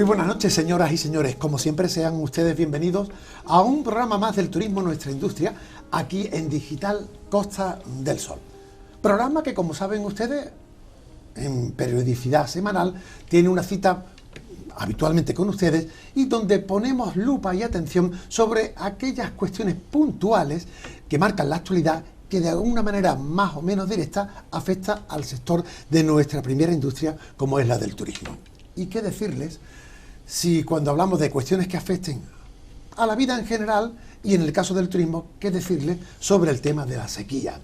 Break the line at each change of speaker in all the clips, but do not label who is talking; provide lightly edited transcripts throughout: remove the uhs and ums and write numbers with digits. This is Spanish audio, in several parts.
Muy buenas noches, señoras y señores. Como siempre, sean ustedes bienvenidos a un programa más del turismo, nuestra industria, aquí en Digital Costa del Sol. Programa que, como saben ustedes, en periodicidad semanal, tiene una cita habitualmente con ustedes y donde ponemos lupa y atención sobre aquellas cuestiones puntuales que marcan la actualidad, que de alguna manera más o menos directa afecta al sector de nuestra primera industria, como es la del turismo. ¿Y qué decirles si cuando hablamos de cuestiones que afecten a la vida en general y en el caso del turismo, qué decirles sobre el tema de la sequía?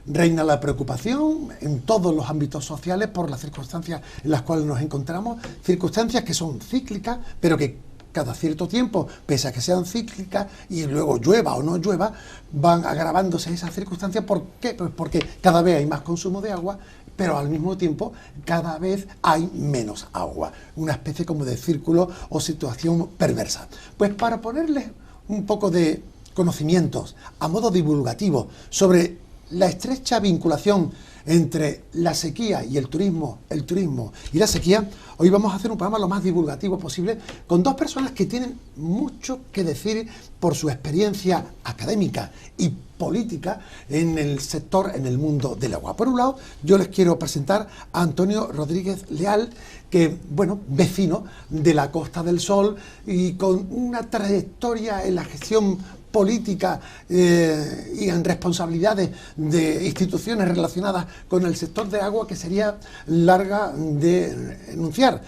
Reina la preocupación en todos los ámbitos sociales por las circunstancias en las cuales nos encontramos, circunstancias que son cíclicas, pero que cada cierto tiempo, pese a que sean cíclicas y luego llueva o no llueva, van agravándose esas circunstancias. ¿Por qué? Pues porque cada vez hay más consumo de agua, pero al mismo tiempo cada vez hay menos agua. Una especie como de círculo o situación perversa. Pues para ponerles un poco de conocimientos a modo divulgativo sobre la estrecha vinculación entre la sequía y el turismo y la sequía, hoy vamos a hacer un programa lo más divulgativo posible con dos personas que tienen mucho que decir por su experiencia académica y política en el sector, en el mundo del agua. Por un lado, yo les quiero presentar a Antonio Rodríguez Leal, que, bueno, vecino de la Costa del Sol y con una trayectoria en la gestión política y en responsabilidades de instituciones relacionadas con el sector de agua que sería larga de enunciar.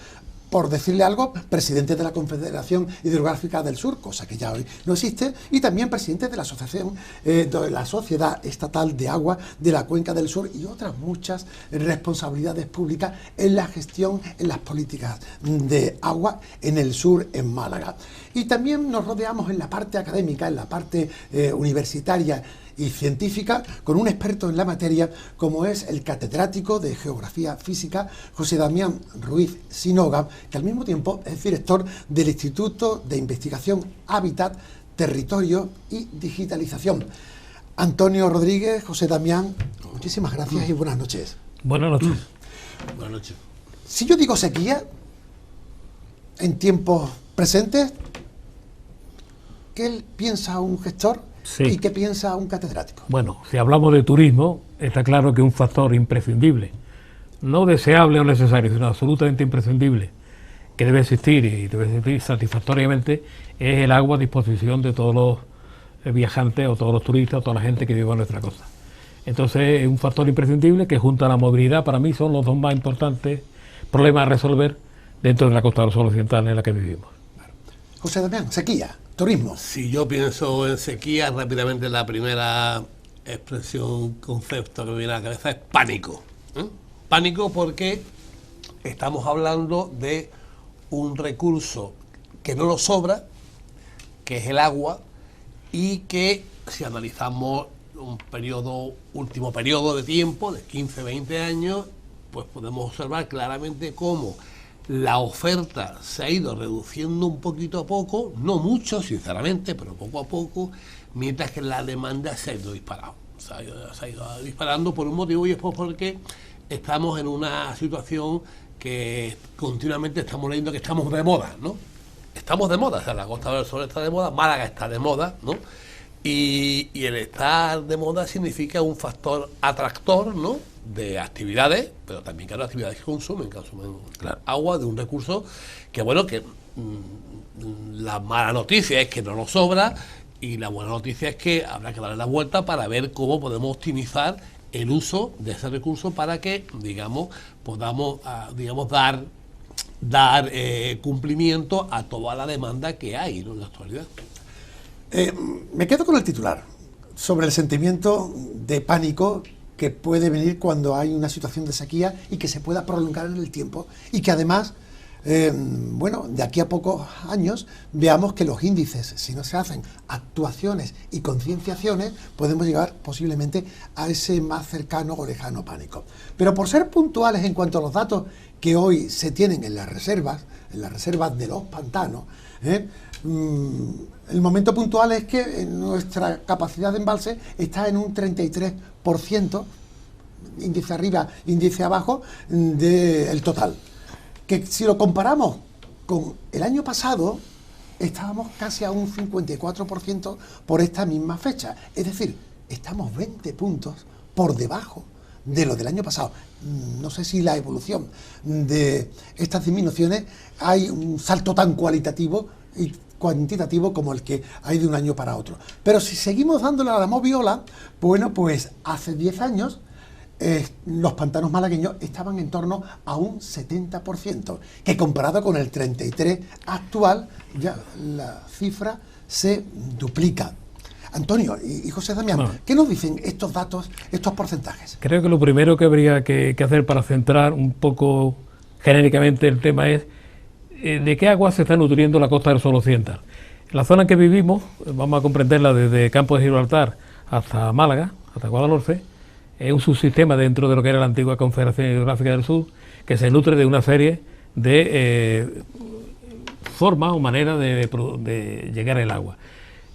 Por decirle algo, presidente de la Confederación Hidrográfica del Sur, cosa que ya hoy no existe, y también presidente de la asociación, de la Sociedad Estatal de Agua de la Cuenca del Sur, y otras muchas responsabilidades públicas en la gestión, en las políticas de agua en el sur, en Málaga. Y también nos rodeamos en la parte académica, en la parte universitaria y científica, con un experto en la materia como es el catedrático de Geografía Física, José Damián Ruiz Sinoga, que al mismo tiempo es director del Instituto de Investigación Hábitat, Territorio y Digitalización. Antonio Rodríguez, José Damián, muchísimas gracias y buenas noches.
Buenas noches.
Buenas noches.
Si yo digo sequía, en tiempos presentes, ¿qué piensa un gestor?
Sí.
¿Y qué piensa un catedrático?
Bueno, si hablamos de turismo, está claro que un factor imprescindible, no deseable o necesario, sino absolutamente imprescindible, que debe existir y debe existir satisfactoriamente, es el agua a disposición de todos los viajantes o todos los turistas o toda la gente que vive en nuestra costa. Entonces es un factor imprescindible que, junto a la movilidad, para mí son los dos más importantes problemas a resolver dentro de la Costa del Sol occidental en la que vivimos.
José Damián, sequía, turismo.
Si yo pienso en sequía, rápidamente la primera expresión, concepto que me viene a la cabeza es pánico. Pánico porque estamos hablando de un recurso que no nos sobra, que es el agua, y que si analizamos un último periodo de tiempo, de 15, 20 años, pues podemos observar claramente cómo la oferta se ha ido reduciendo un poquito a poco, no mucho, sinceramente, pero poco a poco, mientras que la demanda se ha ido disparando. Se ha ido disparando por un motivo, y es porque estamos en una situación que continuamente estamos leyendo que estamos de moda, ¿no? Estamos de moda, o sea, la Costa del Sol está de moda, Málaga está de moda, ¿no? Y el estar de moda significa un factor atractor, ¿no?, de actividades, pero también, claro, actividades que consumen claro, agua, de un recurso que, bueno, que la mala noticia es que no nos sobra, y la buena noticia es que habrá que darle la vuelta para ver cómo podemos optimizar el uso de ese recurso para que, digamos, podamos dar cumplimiento a toda la demanda que hay, ¿no?, en la actualidad.
Me quedo con el titular sobre el sentimiento de pánico que puede venir cuando hay una situación de sequía y que se pueda prolongar en el tiempo, y que además, bueno, de aquí a pocos años veamos que los índices, si no se hacen actuaciones y concienciaciones, podemos llegar posiblemente a ese más cercano o lejano pánico. Pero por ser puntuales en cuanto a los datos que hoy se tienen en las reservas de los pantanos, el momento puntual es que nuestra capacidad de embalse está en un 33%, índice arriba, índice abajo, del total. Que si lo comparamos con el año pasado estábamos casi a un 54% por esta misma fecha. Es decir, estamos 20 puntos por debajo de lo del año pasado. No sé si la evolución de estas disminuciones hay un salto tan cualitativo y cuantitativo como el que hay de un año para otro. Pero si seguimos dándole a la moviola, bueno, pues hace 10 años los pantanos malagueños estaban en torno a un 70%, que comparado con el 33% actual, ya la cifra se duplica. Antonio y José Damián, ¿qué nos dicen estos datos, estos porcentajes?
Creo que lo primero que habría que hacer para centrar un poco genéricamente el tema es de qué agua se está nutriendo la costa del Sol occidental. En la zona en que vivimos, vamos a comprenderla desde Campo de Gibraltar hasta Málaga, hasta Guadalhorce, es un subsistema dentro de lo que era la antigua Confederación Hidrográfica del Sur, que se nutre de una serie de formas o maneras de llegar al agua.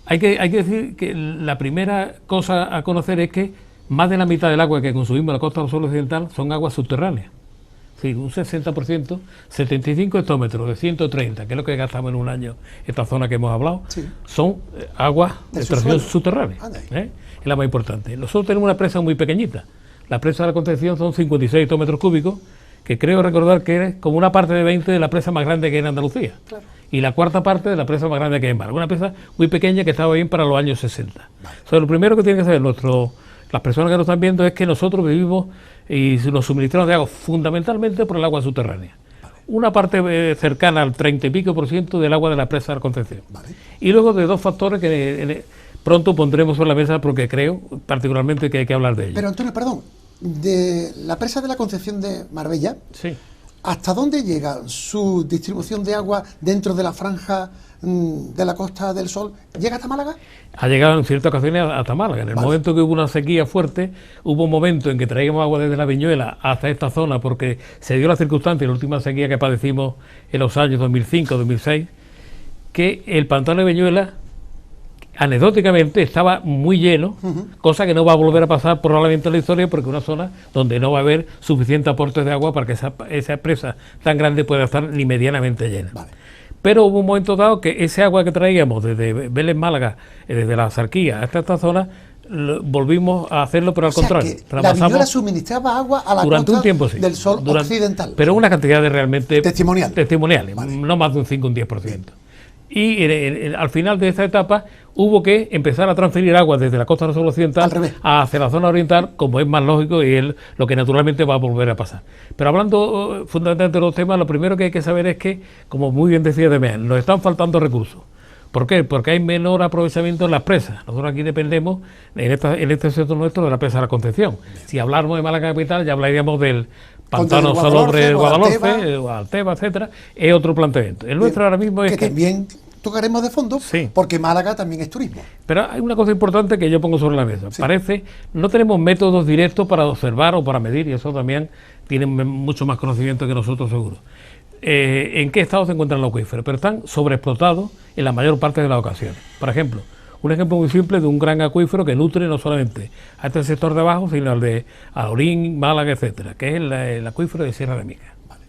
Hay que decir que la primera cosa a conocer es que más de la mitad del agua que consumimos en la costa del Sol occidental son aguas subterráneas. Sí, un 60%, 75 hectómetros de 130, que es lo que gastamos en un año, esta zona que hemos hablado, sí, son aguas de extracción subterránea. Es la más importante. Nosotros tenemos una presa muy pequeñita. La presa de la Concepción son 56 hectómetros cúbicos, que creo recordar que es como una parte de 20 de la presa más grande que hay en Andalucía. Claro. Y la cuarta parte de la presa más grande que hay en Málaga. Una presa muy pequeña que estaba bien para los años 60. Vale. O sea, lo primero que tienen que saber las personas que nos están viendo es que nosotros vivimos y nos suministramos de agua fundamentalmente por el agua subterránea. Vale. Una parte cercana al 30 y pico % del agua de la presa de la Concepción. Vale. Y luego de dos factores que pronto pondremos sobre la mesa porque creo particularmente que hay que hablar de ellos.
Pero Antonio, perdón, de la presa de la Concepción de Marbella, sí, ¿hasta dónde llega su distribución de agua dentro de la franja de la Costa del Sol? ¿Llega hasta Málaga?
Ha llegado en ciertas ocasiones hasta Málaga. En el momento que hubo una sequía fuerte, hubo un momento en que traíamos agua desde la Viñuela hasta esta zona porque se dio la circunstancia, la última sequía que padecimos en los años 2005-2006, que el pantano de Viñuela anecdóticamente estaba muy lleno, cosa que no va a volver a pasar probablemente en la historia porque es una zona donde no va a haber suficiente aporte de agua para que esa presa tan grande pueda estar ni medianamente llena. Vale. Pero hubo un momento dado que ese agua que traíamos desde Vélez Málaga, desde la Zarquía hasta esta zona, volvimos a hacerlo, pero al contrario.
La Viñuela suministraba agua a la
durante
costa
un tiempo, sí,
del Sol occidental.
Pero una cantidad de realmente testimoniales,
vale,
no más de un 5 o un 10%. Bien. Y al final de esta etapa hubo que empezar a transferir agua desde la costa del Sol occidental hacia la zona oriental, como es más lógico y es lo que naturalmente va a volver a pasar. Pero hablando fundamentalmente de los temas, lo primero que hay que saber es que, como muy bien decía Demián, nos están faltando recursos. ¿Por qué? Porque hay menor aprovechamiento en las presas. Nosotros aquí dependemos, en este sector nuestro, de la presa de la Concepción. Si habláramos de Málaga capital, ya hablaríamos del pantano Salobre, Guadalhorce, Alteva, etcétera. Es otro planteamiento. El nuestro ahora mismo es que
también tocaremos de fondo, sí, porque Málaga también es turismo.
Pero hay una cosa importante que yo pongo sobre la mesa. Sí. Parece, no tenemos métodos directos para observar o para medir, y eso también tienen mucho más conocimiento que nosotros seguro. ¿En qué estado se encuentran los acuíferos? Pero están sobreexplotados en la mayor parte de las ocasiones. Por ejemplo, un ejemplo muy simple de un gran acuífero que nutre no solamente a este sector de abajo, sino al de Alaurín, Málaga, etcétera, que es el acuífero de Sierra de Mica. Vale.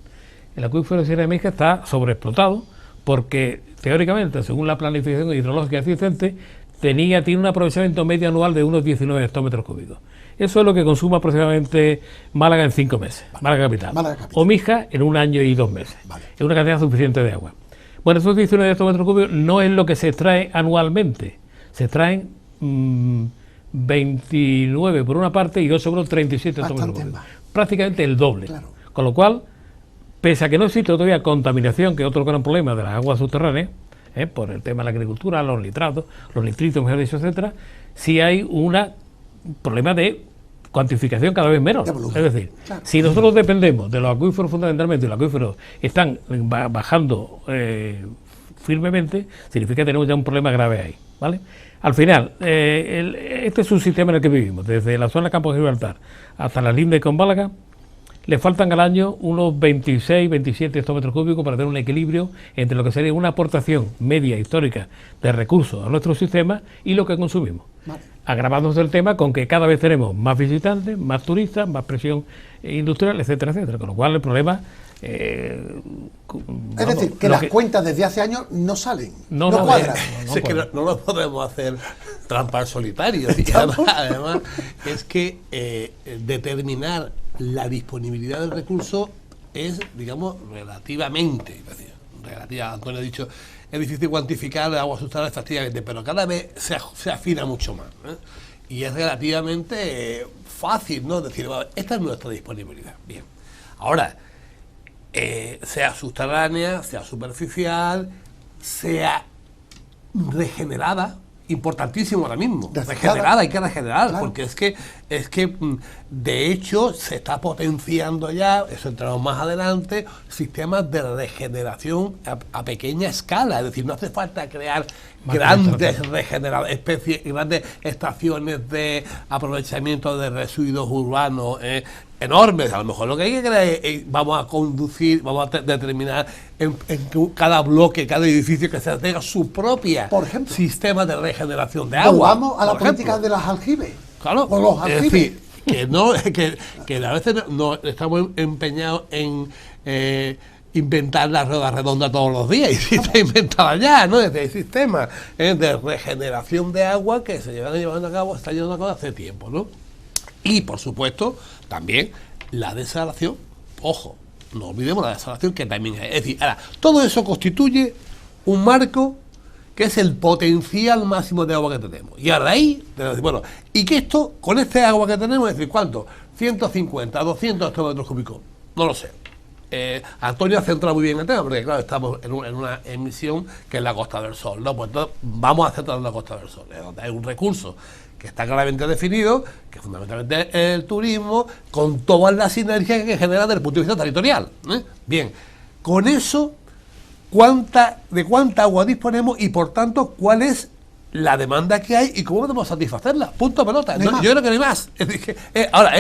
El acuífero de Sierra de Mica está sobreexplotado porque, teóricamente, según la planificación hidrológica existente, tiene un aprovechamiento medio anual de unos 19 hectómetros cúbicos. Eso es lo que consume aproximadamente Málaga en 5 meses, vale, Málaga capital. O Mija en 1 año y 2 meses. Vale. Es una cantidad suficiente de agua. Bueno, esos 19 hectómetros cúbicos no es lo que se extrae anualmente. Se extraen 29 por una parte y 8 por 37 hectómetros cúbicos. Prácticamente el doble. Claro. Con lo cual, pese a que no existe todavía contaminación, que es otro gran problema de las aguas subterráneas, por el tema de la agricultura, los nitratos, los nitritos, mejor dicho, etcétera, sí hay un problema de cuantificación cada vez menos. Es decir, claro, si nosotros dependemos de los acuíferos fundamentalmente, y los acuíferos están bajando firmemente, significa que tenemos ya un problema grave ahí, ¿vale? Al final, este es un sistema en el que vivimos, desde la zona de Campo de Gibraltar hasta la linda con Málaga. Le faltan al año unos 26, 27 hectómetros cúbicos para tener un equilibrio entre lo que sería una aportación media histórica de recursos a nuestro sistema y lo que consumimos. Vale. Agravándose el tema con que cada vez tenemos más visitantes, más turistas, más presión industrial, etcétera, etcétera. Con lo cual el problema
Es decir, que las cuentas desde hace años no salen, no cuadran.
Es que no lo podemos hacer trampa al solitario. Además, es que determinar la disponibilidad del recurso es, digamos, relativamente, Antonio ha dicho, es difícil cuantificar el agua subterránea efectivamente, pero cada vez se afina mucho más, ¿eh? Y es relativamente fácil, ¿no? Decir, bueno, esta es nuestra disponibilidad. Bien. Ahora, sea subterránea, sea superficial, sea regenerada, importantísimo ahora mismo, regenerada, hay que regenerar, claro. Porque es que de hecho se está potenciando ya, eso entramos más adelante, sistemas de regeneración a pequeña escala, es decir, no hace falta crear grandes especies, grandes estaciones de aprovechamiento de residuos urbanos enormes. A lo mejor lo que hay que crear es, vamos a determinar en cada bloque, cada edificio que se tenga su propia, por ejemplo, sistema de regeneración de agua.
Vamos a la política de los aljibes.
Claro,
con los aljibes.
Es decir, que a veces no estamos empeñados en inventar la rueda redonda todos los días, y si está inventada ya, ¿no? Desde el sistema de regeneración de agua que se está llevando a cabo hace tiempo, ¿no? Y por supuesto, también la desalación, ojo, no olvidemos la desalación que también hay. Es decir, ahora, todo eso constituye un marco que es el potencial máximo de agua que tenemos. Y ahora ahí, bueno, y que esto, con este agua que tenemos, es decir, ¿cuánto? 150, 200 hectómetros cúbicos, no lo sé. Antonio ha centrado muy bien el tema, porque claro, estamos en una emisión que es la Costa del Sol, ¿no? Pues entonces vamos a centrar en la Costa del Sol, donde hay un recurso que está claramente definido, que fundamentalmente es el turismo, con todas las sinergias que genera desde el punto de vista territorial, ¿eh? Bien, con eso, ¿de cuánta agua disponemos y por tanto cuál es la demanda que hay y cómo podemos satisfacerla? Punto pelota. No, yo creo que no hay más. Es decir, ahora,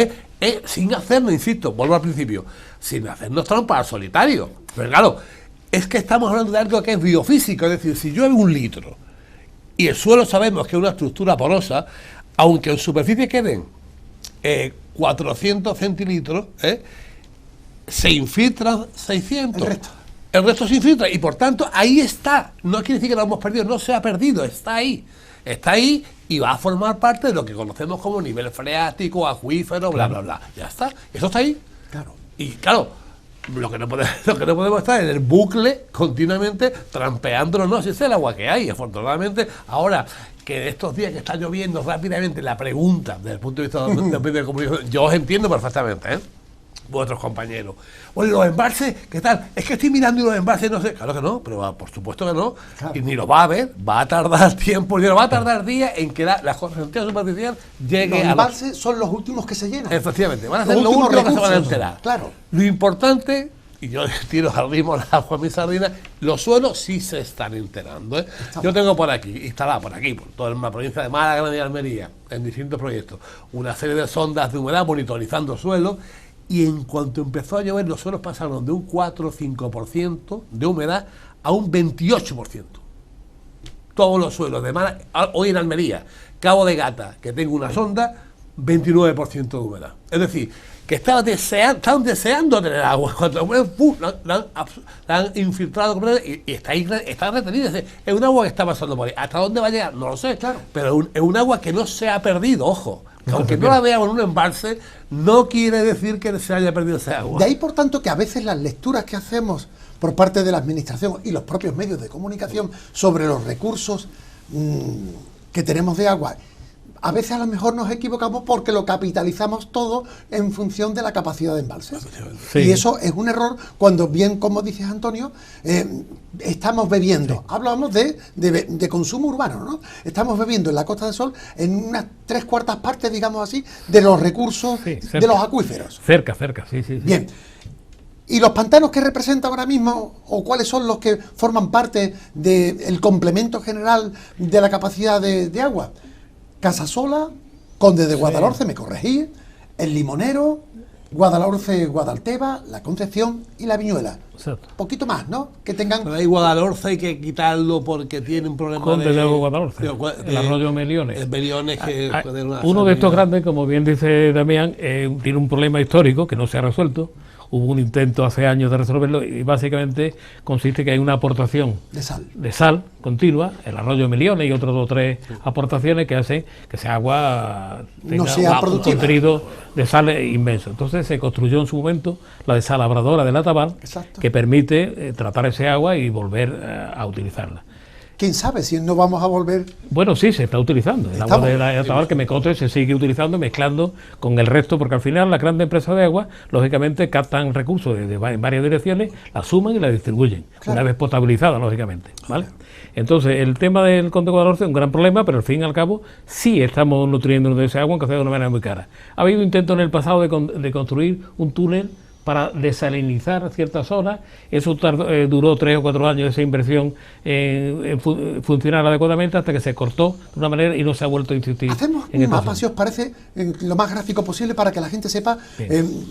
sin hacernos, insisto, vuelvo al principio, sin hacernos trampa al solitario. Pero claro, es que estamos hablando de algo que es biofísico, es decir, si llueve 1 litro y el suelo sabemos que es una estructura porosa, aunque en superficie queden 400 centilitros, se infiltran 600. El resto se infiltra y por tanto ahí está. No quiere decir que lo hemos perdido, no se ha perdido, está ahí. Está ahí y va a formar parte de lo que conocemos como nivel freático, acuífero, bla, bla, bla. Ya está. Eso está ahí.
Claro.
Y claro, lo que no podemos estar en el bucle continuamente trampeándonos, no, si es el agua que hay, afortunadamente. Ahora, que estos días que está lloviendo rápidamente, la pregunta desde el punto de vista de los medios de comunicación, yo os entiendo perfectamente, vuestros compañeros. Oye, los embalses, ¿qué tal? Es que estoy mirando y los embalses, no sé. Claro que no, pero por supuesto que no. Claro. Y ni lo va a ver, va a tardar tiempo, ni lo va a tardar días en que la concentración superficial llegue a...
Los embalses son los últimos que se llenan.
Efectivamente, van a ser los últimos que se van a enterar.
Claro.
Lo importante, y yo tiro al ritmo la agua a mi sardina, los suelos sí se están enterando. Yo tengo por aquí, instalada por aquí, por toda la provincia de Málaga y Almería, en distintos proyectos, una serie de sondas de humedad monitorizando suelos. Y en cuanto empezó a llover, los suelos pasaron de un 4 o 5% de humedad a un 28%. Todos los suelos de Málaga, hoy en Almería, Cabo de Gata, que tengo una sonda, 29% de humedad. Es decir, que estaban deseando tener agua. Cuando la han infiltrado y está ahí, está retenida. Es un agua que está pasando por ahí. ¿Hasta dónde va a llegar? No lo sé, claro. Pero es un agua que no se ha perdido, ojo. Aunque no la veamos en un embalse, no quiere decir que se haya perdido ese agua.
De ahí, por tanto, que a veces las lecturas que hacemos por parte de la Administración y los propios medios de comunicación sobre los recursos que tenemos de agua, a veces a lo mejor nos equivocamos porque lo capitalizamos todo en función de la capacidad de embalses. Sí. Y eso es un error cuando, bien como dices Antonio, estamos bebiendo. Sí. Hablamos de consumo urbano, ¿no? Estamos bebiendo en la Costa del Sol en unas 3/4 partes, digamos así, de los recursos de los acuíferos.
Cerca, sí.
Bien. ¿Y los pantanos que representan ahora mismo, o cuáles son los que forman parte del complemento general de la capacidad de agua? Casasola, Conde de Guadalhorce, me corregí, El Limonero, Guadalhorce, Guadalteba, La Concepción y La Viñuela. Exacto. Poquito más, ¿no? Que tengan...
Pero hay Guadalhorce, hay que quitarlo porque tiene un problema
Conde de Guadalhorce, el arroyo Meliones.
Meliones que
uno de estos grandes, como bien dice Damián, tiene un problema histórico que no se ha resuelto. hubo un intento hace años de resolverlo y básicamente consiste que hay una aportación de sal continua, el arroyo Millones y otras 2 o 3 aportaciones que hacen que ese agua tenga un contenido de sal inmenso. Entonces se construyó en su momento la desalabradora de La Taval, que permite tratar ese agua y volver a utilizarla.
¿Quién sabe si no vamos a volver?
Bueno, sí, se está utilizando. El agua de La Taval, que me conste, se sigue utilizando, mezclando con el resto, porque al final las grandes empresas de agua, lógicamente, captan recursos en varias direcciones, la suman y la distribuyen, una vez potabilizada, lógicamente, ¿vale? Entonces, el tema del Conde de Guadalhorce es un gran problema, pero al fin y al cabo sí estamos nutriéndonos de ese agua, aunque sea de una manera muy cara. Ha habido intentos en el pasado de construir un túnel para desalinizar ciertas zonas. Eso duró 3 o 4 años esa inversión en funcionar adecuadamente, hasta que se cortó de una manera y no se ha vuelto a insistir.
Hacemos un mapa, si os parece, lo más gráfico posible para que la gente sepa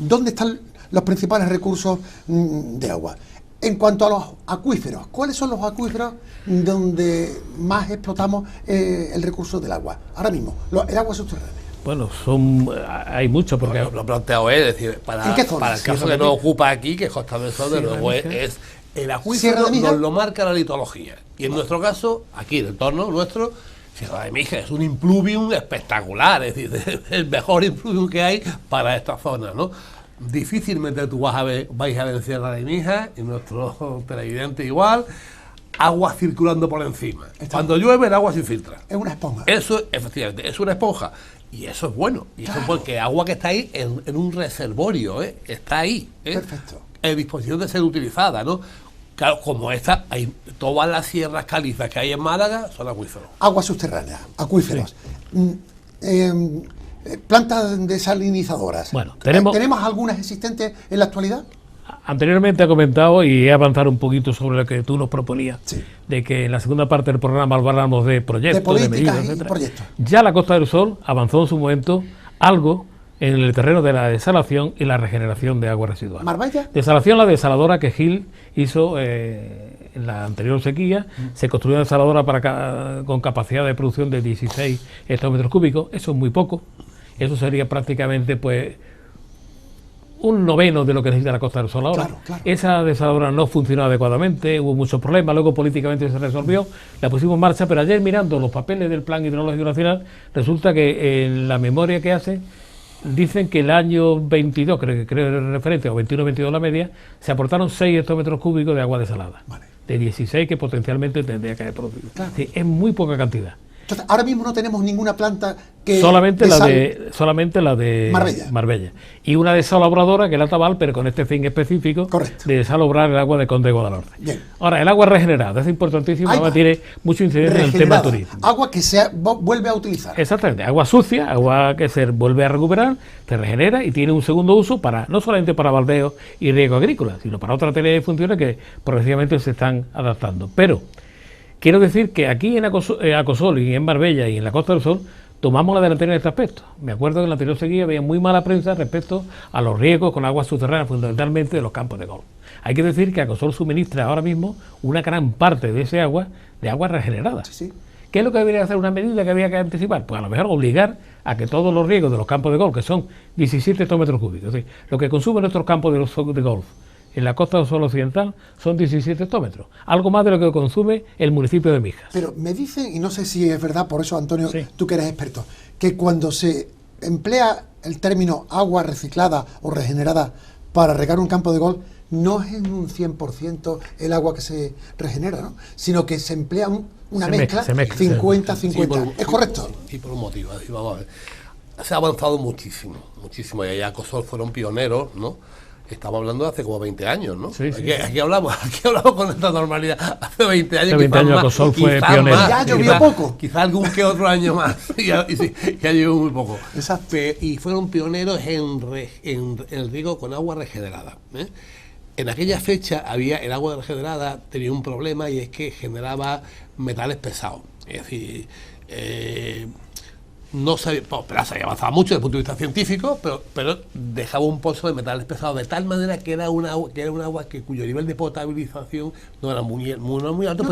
dónde están los principales recursos de agua. En cuanto a los acuíferos, ¿cuáles son los acuíferos donde más explotamos el recurso del agua? Ahora mismo, el agua subterránea.
Bueno, hay muchos, porque
lo he planteado, es decir, para el caso que nos ocupa aquí, que es Costa del Sol, de nuevo, es el acuífero nos lo marca la litología. Y en nuestro caso, aquí en el entorno nuestro, Sierra de Mija es un impluvium espectacular, es decir, el mejor impluvium que hay para esta zona, ¿no? Difícilmente tú vais a ver en Sierra de Mija, y nuestro televidente igual, agua circulando por encima. Cuando llueve el agua se infiltra.
Es una esponja.
Eso, efectivamente, es una esponja. Y eso es bueno. Y eso es porque agua que está ahí en un reservorio, está ahí.
Perfecto.
En disposición de ser utilizada, ¿no? Claro, como esta, hay todas las sierras calizas que hay en Málaga son acuíferos.
Agua subterránea, acuíferos. Sí. Plantas desalinizadoras.
Bueno,
¿tenemos algunas existentes en la actualidad?
Anteriormente he comentado y he avanzado un poquito sobre lo que tú nos proponías, de que en la segunda parte del programa habláramos de proyectos, de medidas, etcétera. Ya la Costa del Sol avanzó en su momento algo en el terreno de la desalación y la regeneración de agua residual.
¿Marbella?
Desalación, la desaladora que Gil hizo en la anterior sequía. Se construyó una desaladora con capacidad de producción de 16 hectómetros cúbicos. Eso es muy poco. Eso sería prácticamente, pues, un noveno de lo que necesita la Costa del Sol ahora.
Claro.
Esa desaladora no funcionó adecuadamente, hubo muchos problemas, luego políticamente se resolvió, la pusimos en marcha, pero ayer mirando los papeles del Plan Hidrológico Nacional, resulta que en la memoria que hacen, dicen que el año 22, creo el referente, o 21-22 la media, se aportaron 6 hectómetros cúbicos de agua desalada, de 16 que potencialmente tendría que haber producido. Sí, es muy poca cantidad.
Entonces, ahora mismo no tenemos ninguna planta que...
Solamente la de Marbella. Y una desalabradora, que es La Taval, pero con este fin específico.
Correcto.
De desalabrar el agua de Conde de Guadalhorce.
Bien.
Ahora, el agua regenerada es importantísimo, además tiene mucho incidencia en el tema turismo.
Agua que se vuelve a utilizar.
Exactamente, agua sucia, agua que se vuelve a recuperar, se regenera y tiene un segundo uso para no solamente para baldeo y riego agrícola, sino para otra serie de funciones que progresivamente se están adaptando. Pero quiero decir que aquí en Acosol y en Marbella y en la Costa del Sol tomamos la delantera en este aspecto. Me acuerdo que en la anterior sequía había muy mala prensa respecto a los riegos con aguas subterráneas, fundamentalmente de los campos de golf. Hay que decir que Acosol suministra ahora mismo una gran parte de ese agua de agua regenerada.
Sí.
¿Qué es lo que debería hacer una medida que había que anticipar? Pues a lo mejor obligar a que todos los riegos de los campos de golf, que son 17 hectómetros cúbicos, es decir, lo que consumen nuestros campos de golf en la Costa del Sol Occidental son 17 hectómetros, algo más de lo que consume el municipio de Mijas.
Pero me dicen, y no sé si es verdad, por eso Antonio, tú que eres experto, que cuando se emplea el término agua reciclada o regenerada para regar un campo de golf, no es en un 100% el agua que se regenera, ¿no? Sino que se emplea una mezcla 50-50. ¿Es correcto?
Y por un motivo, vamos a ver. Se ha avanzado muchísimo, y allá Acosol fueron pioneros, ¿no? Estamos hablando de hace como 20 años, ¿no? Aquí hablamos con esta normalidad. Hace 20 años.
Hace 20 años Acosol fue pionero.
Ya llovió poco.
Quizá algún que otro año más. ya llovió muy poco.
Exacto.
Y fueron pioneros en el riego con agua regenerada. En aquella fecha el agua regenerada tenía un problema, y es que generaba metales pesados. Es decir, no se había avanzado mucho desde el punto de vista científico, pero dejaba un pozo de metales pesados, de tal manera que era un agua cuyo nivel de potabilización no era muy alto,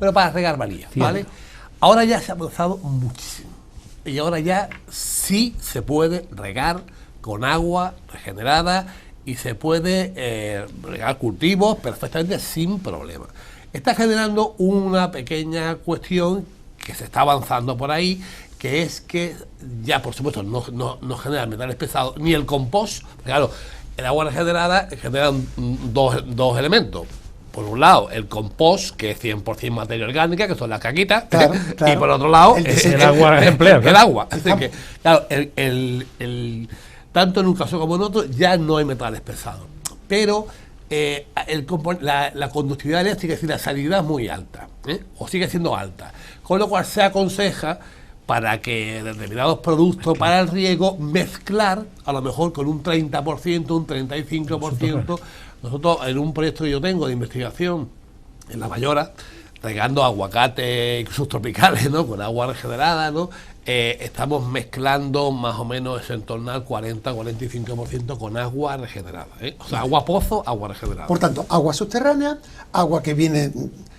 pero para regar valía, ¿vale? Ahora ya se ha avanzado muchísimo, y ahora ya sí se puede regar con agua regenerada y se puede regar cultivos perfectamente sin problema. Está generando una pequeña cuestión que se está avanzando por ahí, que es que ya por supuesto no genera metales pesados ni el compost. Claro, el agua regenerada genera dos elementos. Por un lado, el compost, que es 100% materia orgánica, que son las caquitas,
claro.
Y por otro lado,
el agua emplea.
El agua. Es decir, que, claro, tanto en un caso como en otro, ya no hay metales pesados. Pero la conductividad eléctrica, es decir, la salida es muy alta, o sigue siendo alta. Con lo cual se aconseja, para que determinados productos para el riego, mezclar a lo mejor con un 30%, un 35%. Nosotros en un proyecto que yo tengo de investigación en La Bayora, regando aguacates subtropicales, ¿no?, con agua regenerada, ¿no?, estamos mezclando más o menos en torno al 40-45% con agua regenerada, O sea, agua pozo, agua regenerada.
Por tanto, agua subterránea, agua que viene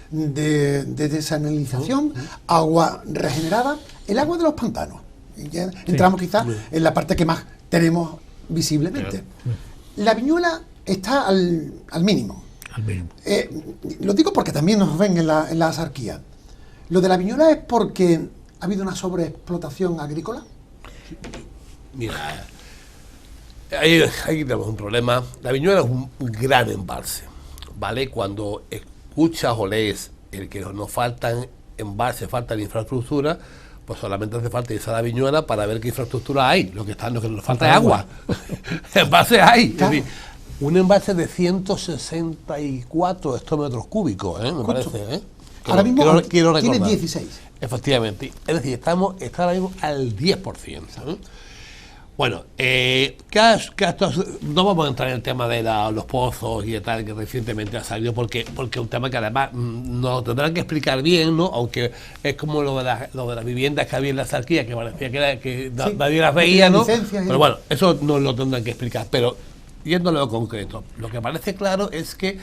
de desalinización, agua regenerada, el agua de los pantanos. Y ya entramos quizás en la parte que más tenemos visiblemente. La viñuela está al mínimo.
Al mínimo.
Lo digo porque también nos ven en la asarquía. Lo de la viñuela es porque ha habido una sobreexplotación agrícola.
Mira, ahí tenemos un problema. La viñuela es un gran embalse, ¿vale? Cuando escuchas o lees el que nos faltan embalses, faltan infraestructura, pues solamente hace falta irse a la viñuela para ver qué infraestructura hay. Lo que nos falta es agua. Embalses hay. Claro. Es decir, un embalse de 164 hectómetros cúbicos, me parece.
Ahora mismo
quiero recordar.
Tiene 16.
Efectivamente. Es decir, está ahora mismo al 10%. Bueno, no vamos a entrar en el tema de los pozos y tal, que recientemente ha salido, porque es un tema que además nos tendrán que explicar bien, ¿no? Aunque es como lo de las viviendas que había en la asarquía, que parecía que nadie las veía, ¿no? Pero bueno, eso nos lo tendrán que explicar. Pero yéndolo a lo concreto, lo que parece claro es que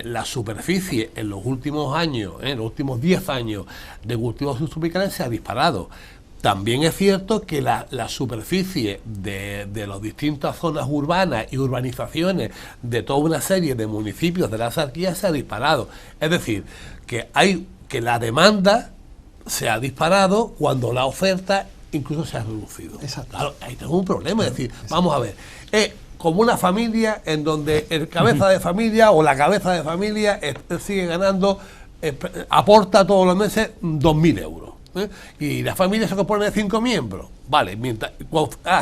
la superficie en los últimos años, en los últimos 10 años de cultivos subtropicales se ha disparado. También es cierto que la superficie de las distintas zonas urbanas y urbanizaciones de toda una serie de municipios de la asarquía se ha disparado. Es decir, que la demanda se ha disparado cuando la oferta incluso se ha reducido.
Exacto.
Claro, ahí tengo un problema. Es decir, vamos a ver, como una familia en donde el cabeza de familia o la cabeza de familia sigue ganando, aporta todos los meses 2.000 euros. Y la familia se compone de 5 miembros. Vale,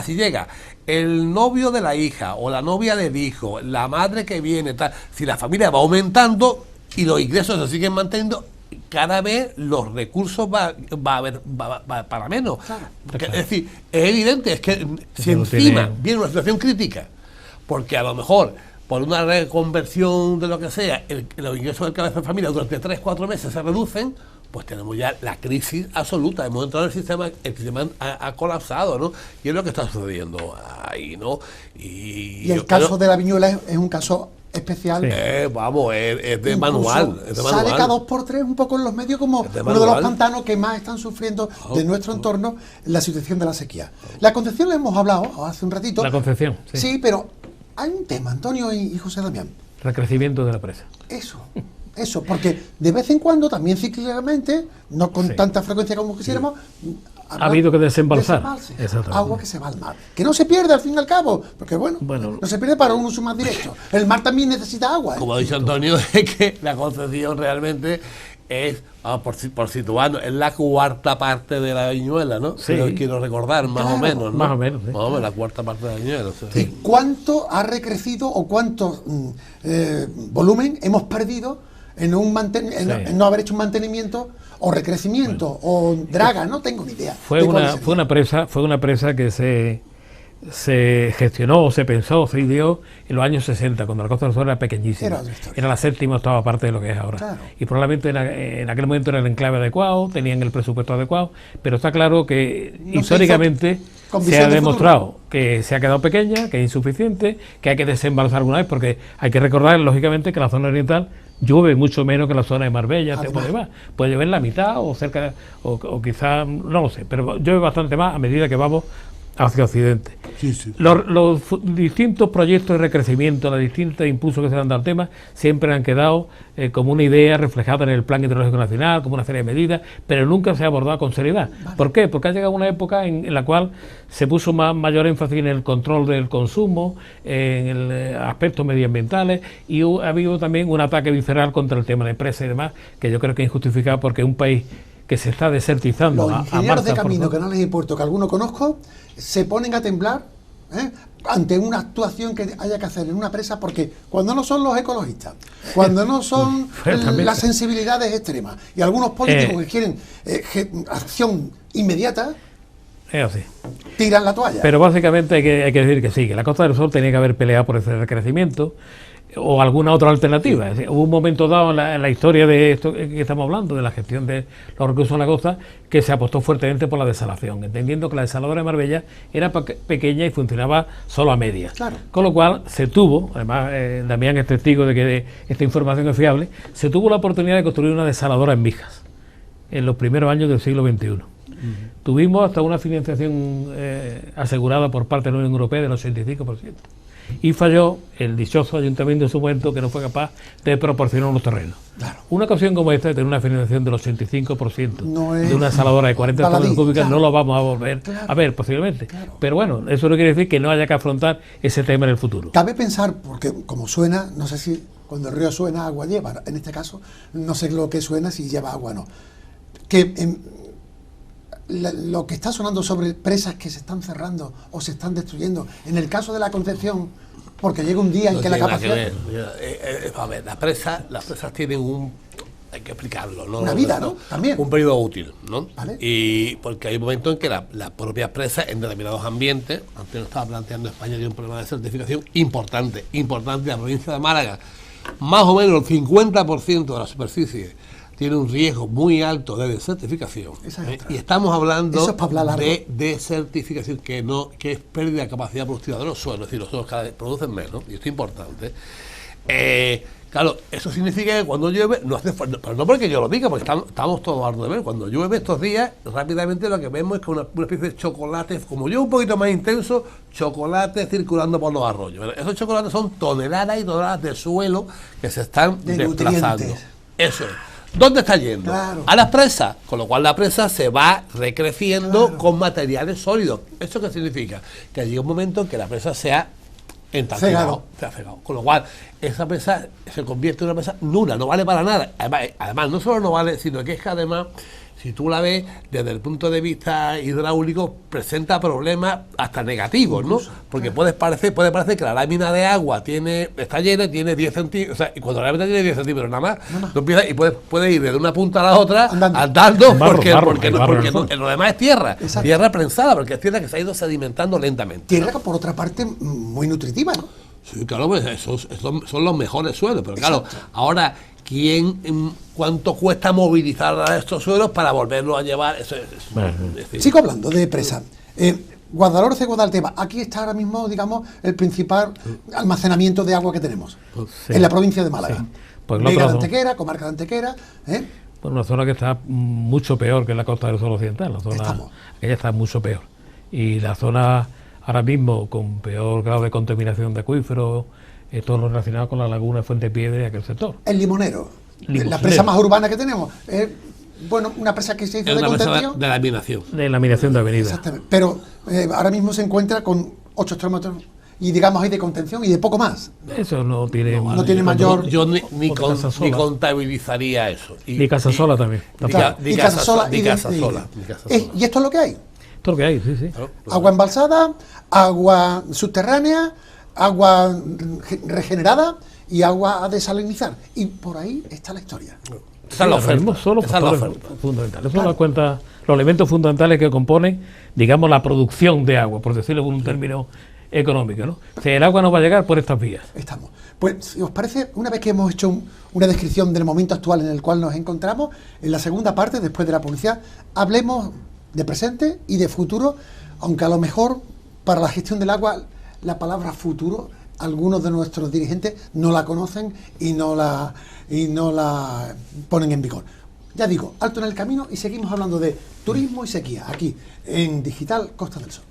si llega el novio de la hija o la novia del hijo, la madre que viene, tal, si la familia va aumentando y los ingresos se siguen manteniendo, cada vez los recursos va a haber para menos.
Claro.
Es decir, es evidente, es que si encima viene una situación crítica, porque a lo mejor por una reconversión de lo que sea, los ingresos del cabeza de familia durante 3-4 meses se reducen, pues tenemos ya la crisis absoluta. Hemos entrado en el sistema ha colapsado, ¿no? Y es lo que está sucediendo ahí, ¿no?
Y el caso de la viñuela es un caso especial.
Sí.
Es de manual.
Sale cada 2 por 3 un poco en los medios como uno de los pantanos que más están sufriendo de nuestro entorno la situación de la sequía. La Concepción le hemos hablado hace un ratito.
La Concepción, sí.
Sí, pero hay un tema, Antonio y José Damián.
Recrecimiento de la presa.
Eso, porque de vez en cuando, también cíclicamente, no con tanta frecuencia como quisiéramos,
ha habido que desembalsar.
Agua que se va al mar. Que no se pierde al fin y al cabo, porque bueno, no se pierde para un uso más directo. El mar también necesita agua.
Como ha dicho Antonio, es que la Concepción realmente es, por situarnos, es la cuarta parte de la viñuela, ¿no?
Sí.
Quiero recordar, más o menos, ¿no?
Más o menos, sí.
Más o menos la cuarta parte de la viñuela.
¿Y cuánto ha recrecido o cuánto volumen hemos perdido en no haber hecho un mantenimiento o recrecimiento o draga? No tengo ni idea.
Fue una presa que se gestionó, se pensó, se ideó en los años 60, cuando la Costa del Sol era pequeñísima. Era la 7ª, 8ª parte de lo que es ahora. Claro. Y probablemente en aquel momento era el enclave adecuado, tenían el presupuesto adecuado, pero está claro que históricamente se ha demostrado que se ha quedado pequeña, que es insuficiente, que hay que desembalsar alguna vez, porque hay que recordar, lógicamente, que la zona oriental llueve mucho menos que la zona de Marbella, puede llover la mitad o cerca, o quizá, no lo sé, pero llueve bastante más a medida que vamos hacia occidente.
Sí, sí.
Los distintos proyectos de recrecimiento, los distintos impulsos que se han dado al tema, siempre han quedado como una idea reflejada en el Plan Hidrológico Nacional, como una serie de medidas, pero nunca se ha abordado con seriedad.
Vale.
¿Por qué? Porque ha llegado una época en la cual se puso mayor énfasis en el control del consumo, en aspectos medioambientales, y ha habido también un ataque visceral contra el tema de empresas y demás, que yo creo que es injustificado porque un país que se está desertizando
Los ingenieros de camino, que no les importa, que algunos conozco, se ponen a temblar ante una actuación que haya que hacer en una presa, porque cuando no son los ecologistas, cuando no son las sensibilidades extremas, y algunos políticos que quieren acción inmediata,
es así.
tiran la toalla.
Pero básicamente hay que decir que sí, que la Costa del Sol tenía que haber peleado por ese recrecimiento o alguna otra alternativa. Es decir, hubo un momento dado en la historia de esto que estamos hablando, de la gestión de los recursos en la costa, que se apostó fuertemente por la desalación, entendiendo que la desaladora de Marbella era pequeña y funcionaba solo a medias.
Claro.
Con lo cual se tuvo, además Damián es testigo de que esta información es fiable, se tuvo la oportunidad de construir una desaladora en Mijas en los primeros años del siglo XXI. Tuvimos hasta una financiación asegurada por parte de la Unión Europea del 85%. Y falló el dichoso ayuntamiento en su momento, que no fue capaz de proporcionar los terrenos.
Claro.
Una ocasión como esta, de tener una financiación del 85%
No es
de una desaladora de 40 toneladas cúbicas,
claro.
no lo vamos a volver a ver posiblemente.
Claro.
Pero bueno, eso no quiere decir que no haya que afrontar ese tema en el futuro.
Cabe pensar, porque como suena, no sé si cuando el río suena, agua lleva. En este caso, no sé lo que suena, si lleva agua o no. Que lo que está sonando sobre presas que se están cerrando o se están destruyendo, en el caso de la Concepción, porque llega un día en que la capacidad...
A ver, las presas tienen hay que explicarlo, ¿no?
Una vida, ¿no? También.
Un periodo útil, ¿no?
¿Vale?
Y porque hay momentos en que las propias presas, en determinados ambientes, antes nos estaba planteando España, tiene un problema de certificación importante. La provincia de Málaga, más o menos el 50% de la superficie tiene un riesgo muy alto de desertificación. Y estamos hablando de desertificación, que es pérdida de capacidad productiva de los suelos, es decir, los suelos cada vez producen menos, y esto es importante. Claro, eso significa que cuando llueve, no hace falta, pero no porque yo lo diga, porque estamos todos hartos de ver, cuando llueve estos días, rápidamente lo que vemos es que una especie de chocolate, como llueve un poquito más intenso, chocolate circulando por los arroyos. Esos chocolates son toneladas y toneladas de suelo que se están desplazando.
Nutrientes.
Eso es. ¿Dónde está yendo?
Claro.
A las presas, con lo cual la presa se va recreciendo con materiales sólidos. ¿Eso qué significa? Que llega un momento en que la presa se ha entancado, se ha cegado. Con lo cual, esa presa se convierte en una presa nula, no vale para nada. Además, no solo no vale, sino que es que además, si tú la ves desde el punto de vista hidráulico, presenta problemas hasta negativos, ¿no? Porque puede parecer que la lámina de agua está llena y tiene 10 centímetros, o sea, y cuando la lámina tiene 10 centímetros nada más, tú empiezas y puedes ir de una punta a la otra andando porque lo demás es tierra.
Exacto.
Tierra prensada, porque es tierra que se ha ido sedimentando lentamente.
Tierra que, por otra parte, muy nutritiva, ¿no?
Sí, claro, pues esos son los mejores suelos, pero claro,
Exacto.
ahora, ¿cuánto cuesta movilizar a estos suelos para volverlos a llevar?
Sigo hablando de presa. Guadalhorce, Guadalteba, aquí está ahora mismo, digamos, el principal almacenamiento de agua que tenemos, en la provincia de Málaga.
Sí. Pues
Vega de Antequera, comarca de Antequera,
Pues una zona que está mucho peor que la Costa del Sol Occidental, aquella está mucho peor. Y la zona ahora mismo con peor grado de contaminación de acuíferos, todo lo relacionado con la laguna de Fuente Piedra y aquel sector.
El Limonero, la presa más urbana que tenemos. Bueno, una presa que se hizo de contención.
De laminación.
De laminación de avenida.
Exactamente. Pero ahora mismo se encuentra con 8 kilómetros y digamos hay de contención y de poco más.
Eso no tiene
mayor...
Yo ni contabilizaría eso.
Ni Casasola también.
Ni Casasola. Y esto es lo que hay.
Todo lo que hay, sí.
Claro.
Agua embalsada, agua subterránea, agua regenerada y agua a desalinizar. Y por ahí está la historia.
Esa es la oferta.
Son los factores fundamentales. Son las cuentas, los elementos fundamentales que componen, digamos, la producción de agua, por decirlo con un término económico, ¿no? O sea, el agua no va a llegar por estas vías.
Estamos. Pues, si os parece, una vez que hemos hecho una descripción del momento actual en el cual nos encontramos, en la segunda parte, después de la publicidad, hablemos de presente y de futuro, aunque a lo mejor para la gestión del agua la palabra futuro algunos de nuestros dirigentes no la conocen y no la ponen en vigor. Ya digo, alto en el camino y seguimos hablando de turismo y sequía aquí en Digital Costa del Sol.